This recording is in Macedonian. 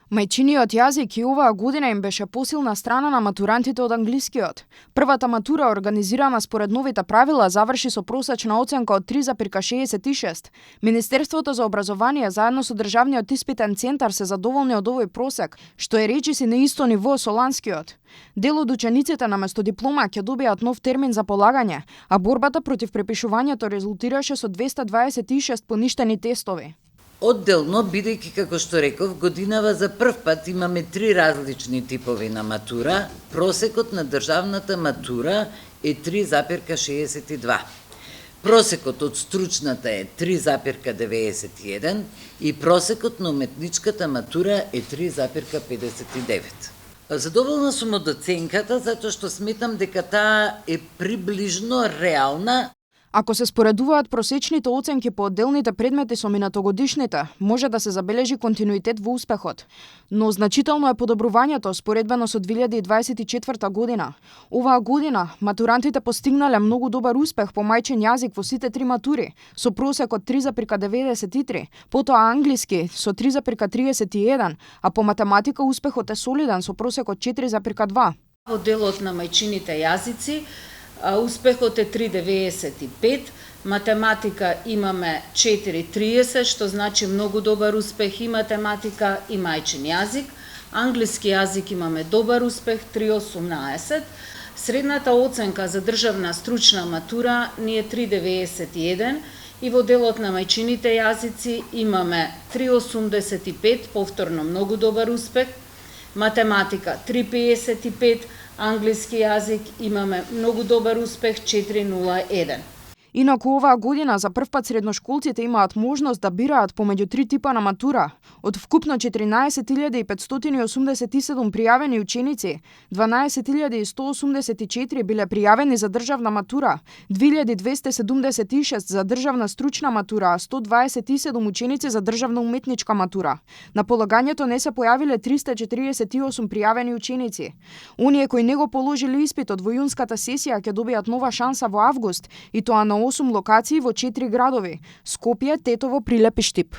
Мајчиниот јазик и оваа година им беше посилна страна на матурантите од англискиот. Првата матура, организирана според новите правила, заврши со просечна оценка од 3,66. Министерството за образование заедно со Државниот испитен центар се задоволни од овој просек, што е речиси на исто ниво со ланскиот. Дел од учениците наместо диплома ќе добијат нов термин за полагање, а борбата против препишувањето резултираше со 226 поништени тестови. Одделно, бидејќи, како што реков, годинава за прв пат имаме 3 различни типови на матура, просекот на државната матура е 3,62. Просекот од стручната е 3,91 и просекот на уметничката матура е 3,59. Задоволна сум од оценката, затоа што сметам дека таа е приближно реална. Ако се споредуваат просечните оценки по одделните предмети со минатогодишните, може да се забележи континуитет во успехот. Но значително е подобрувањето споредбено со 2024 година. Оваа година матурантите постигнале многу добар успех по мајчин јазик во сите 3 матури, со просек од 3,93, потоа англиски со 3,31, а по математика успехот е солиден со просек од 4,2. Во делот на мајчините јазици успехот е 3,95, математика имаме 4,30, што значи многу добар успех и математика и мајчин јазик. Англиски јазик имаме добар успех 3,18. Средната оценка за државна стручна матура ни е 3,91 и во делот на мајчините јазици имаме 3,85, повторно многу добар успех. Математика 3,55, англиски јазик имаме многу добар успех 4,01. Инаку оваа година за прв пат средношколците имаат можност да бираат помеѓу 3 типа на матура. Од вкупно 14.587 пријавени ученици, 12.184 биле пријавени за државна матура, 2276 за државна стручна матура, а 127 ученици за државна уметничка матура. На полагањето не се појавиле 348 пријавени ученици. Оние кои не го положиле испитот во јунската сесија ќе добијат нова шанса во август, и тоа на 8 локации во 4 градови: Скопје, Тетово, Прилеп и Штип.